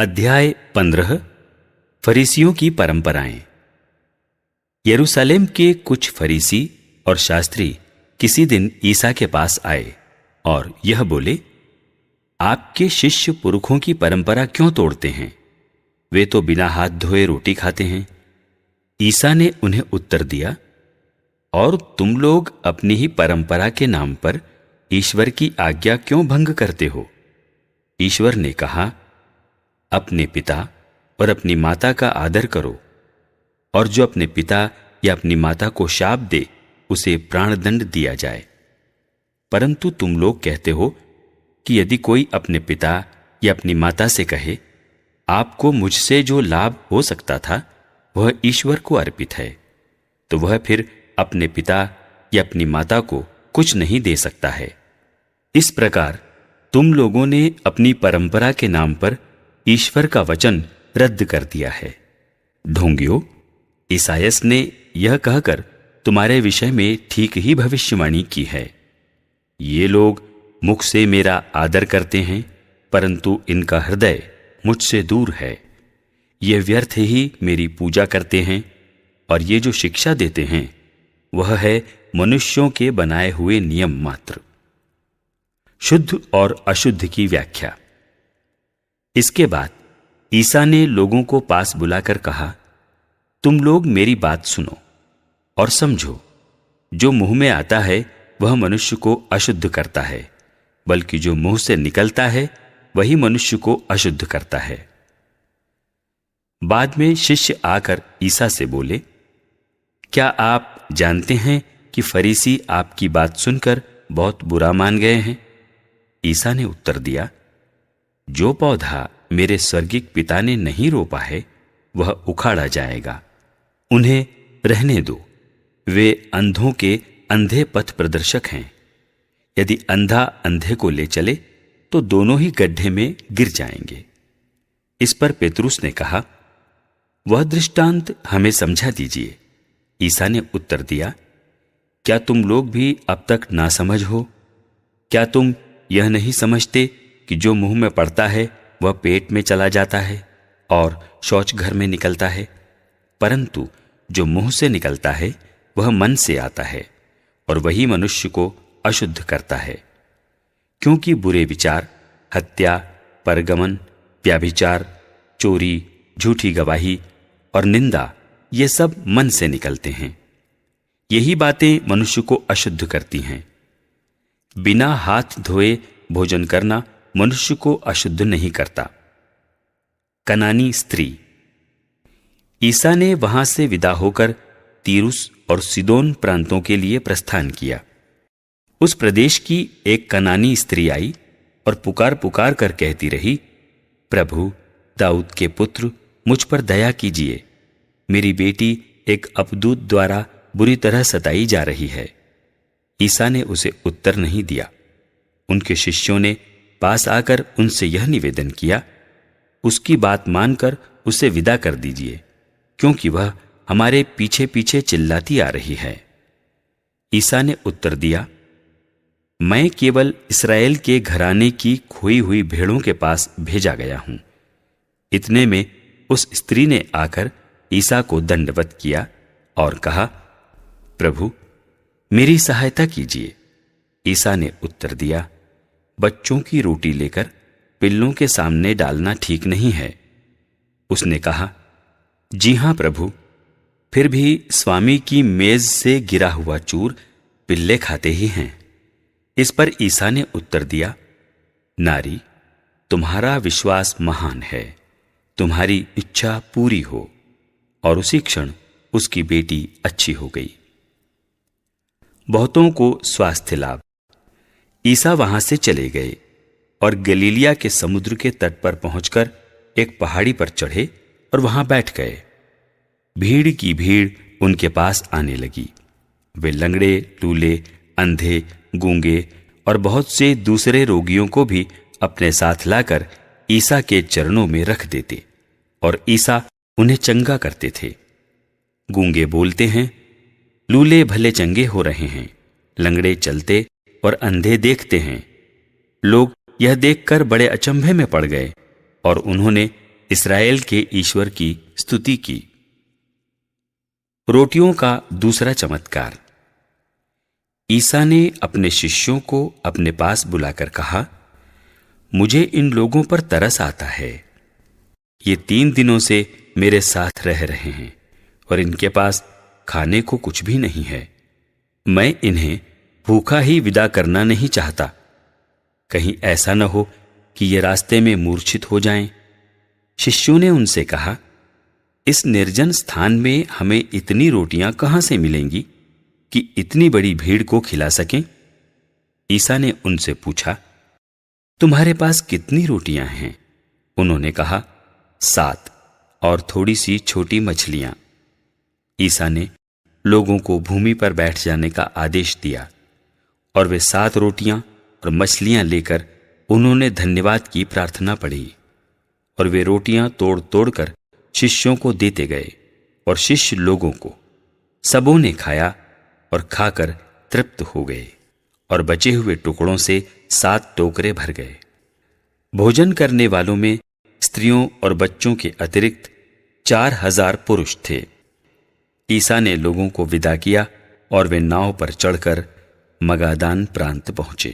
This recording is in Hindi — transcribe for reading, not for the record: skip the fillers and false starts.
अध्याय 15 फरीसियों की परंपराएं। यरूशलेम के कुछ फरीसी और शास्त्री किसी दिन ईसा के पास आए और यह बोले, आपके शिष्य पुरखों की परंपरा क्यों तोड़ते हैं? वे तो बिना हाथ धोए रोटी खाते हैं। ईसा ने उन्हें उत्तर दिया, और तुम लोग अपनी ही परंपरा के नाम पर ईश्वर की आज्ञा क्यों भंग करते हो? ईश्वर ने कहा, अपने पिता और अपनी माता का आदर करो, और जो अपने पिता या अपनी माता को शाप दे उसे प्राणदंड दिया जाए। परंतु तुम लोग कहते हो कि यदि कोई अपने पिता या अपनी माता से कहे, आपको मुझसे जो लाभ हो सकता था वह ईश्वर को अर्पित है, तो वह फिर अपने पिता या अपनी माता को कुछ नहीं दे सकता है। इस प्रकार तुम लोगों ने अपनी परंपरा के नाम पर ईश्वर का वचन रद्द कर दिया है। ढोंगियों, ईसायस ने यह कहकर तुम्हारे विषय में ठीक ही भविष्यवाणी की है, ये लोग मुख से मेरा आदर करते हैं, परंतु इनका हृदय मुझसे दूर है। ये व्यर्थ ही मेरी पूजा करते हैं, और ये जो शिक्षा देते हैं वह है मनुष्यों के बनाए हुए नियम मात्र। शुद्ध और अशुद्ध की व्याख्या। इसके बाद ईसा ने लोगों को पास बुलाकर कहा, तुम लोग मेरी बात सुनो और समझो। जो मुंह में आता है वह मनुष्य को अशुद्ध करता है, बल्कि जो मुंह से निकलता है वही मनुष्य को अशुद्ध करता है। बाद में शिष्य आकर ईसा से बोले, क्या आप जानते हैं कि फरीसी आपकी बात सुनकर बहुत बुरा मान गए हैं? ईसा ने उत्तर दिया, जो पौधा मेरे स्वर्गिक पिता ने नहीं रोपा है वह उखाड़ा जाएगा। उन्हें रहने दो, वे अंधों के अंधे पथ प्रदर्शक हैं। यदि अंधा अंधे को ले चले तो दोनों ही गड्ढे में गिर जाएंगे। इस पर पेतरुस ने कहा, वह दृष्टांत हमें समझा दीजिए। ईसा ने उत्तर दिया, क्या तुम लोग भी अब तक नासमझ हो? क्या तुम यह नहीं समझते कि जो मुंह में पड़ता है वह पेट में चला जाता है और शौच घर में निकलता है? परंतु जो मुंह से निकलता है वह मन से आता है, और वही मनुष्य को अशुद्ध करता है। क्योंकि बुरे विचार, हत्या, परगमन, व्याभिचार, चोरी, झूठी गवाही और निंदा, ये सब मन से निकलते हैं। यही बातें मनुष्य को अशुद्ध करती हैं। बिना हाथ धोए भोजन करना मनुष्य को अशुद्ध नहीं करता। कनानी स्त्री। ईसा ने वहां से विदा होकर तीरुस और सिदोन प्रांतों के लिए प्रस्थान किया। उस प्रदेश की एक कनानी स्त्री आई और पुकार पुकार कर कहती रही, प्रभु, दाऊद के पुत्र, मुझ पर दया कीजिए। मेरी बेटी एक अपदूत द्वारा बुरी तरह सताई जा रही है। ईसा ने उसे उत्तर नहीं दिया। उनके शिष्यों ने पास आकर उनसे यह निवेदन किया, उसकी बात मानकर उसे विदा कर दीजिए, क्योंकि वह हमारे पीछे पीछे चिल्लाती आ रही है। ईसा ने उत्तर दिया, मैं केवल इस्राएल के घराने की खोई हुई भेड़ों के पास भेजा गया हूं। इतने में उस स्त्री ने आकर ईसा को दंडवत किया और कहा, प्रभु, मेरी सहायता कीजिए। ईसा ने उत्तर दिया, बच्चों की रोटी लेकर पिल्लों के सामने डालना ठीक नहीं है। उसने कहा, जी हां प्रभु, फिर भी स्वामी की मेज से गिरा हुआ चूर पिल्ले खाते ही हैं। इस पर ईसा ने उत्तर दिया, नारी, तुम्हारा विश्वास महान है, तुम्हारी इच्छा पूरी हो। और उसी क्षण उसकी बेटी अच्छी हो गई। बहुतों को स्वास्थ्य लाभ। ईसा वहां से चले गए और गलीलिया के समुद्र के तट पर पहुंचकर एक पहाड़ी पर चढ़े और वहां बैठ गए। भीड़ की भीड़ उनके पास आने लगी। वे लंगड़े, लूले, अंधे, गूंगे और बहुत से दूसरे रोगियों को भी अपने साथ लाकर ईसा के चरणों में रख देते, और ईसा उन्हें चंगा करते थे। गूंगे बोलते हैं, लूले भले चंगे हो रहे हैं, लंगड़े चलते और अंधे देखते हैं। लोग यह देखकर बड़े अचंभे में पड़ गए और उन्होंने इस्राएल के ईश्वर की स्तुति की। रोटियों का दूसरा चमत्कार। ईसा ने अपने शिष्यों को अपने पास बुलाकर कहा, मुझे इन लोगों पर तरस आता है। ये 3 दिनों से मेरे साथ रह रहे हैं और इनके पास खाने को कुछ भी नहीं है। मैं इन्हें भूखा ही विदा करना नहीं चाहता, कहीं ऐसा न हो कि ये रास्ते में मूर्छित हो जाएं। शिष्यों ने उनसे कहा, इस निर्जन स्थान में हमें इतनी रोटियां कहां से मिलेंगी कि इतनी बड़ी भीड़ को खिला सकें? ईसा ने उनसे पूछा, तुम्हारे पास कितनी रोटियां हैं? उन्होंने कहा, 7 और थोड़ी सी छोटी मछलियां। ईसा ने लोगों को भूमि पर बैठ जाने का आदेश दिया और वे 7 रोटियां और मछलियां लेकर उन्होंने धन्यवाद की प्रार्थना पढ़ी और वे रोटियां तोड़ तोड़कर शिष्यों को देते गए और शिष्य लोगों को। सबों ने खाया और खाकर तृप्त हो गए और बचे हुए टुकड़ों से 7 टोकरे भर गए। भोजन करने वालों में स्त्रियों और बच्चों के अतिरिक्त 4000 पुरुष थे। ईसा ने लोगों को विदा किया और वे नाव पर चढ़कर मगादान प्रांत पहुंचे।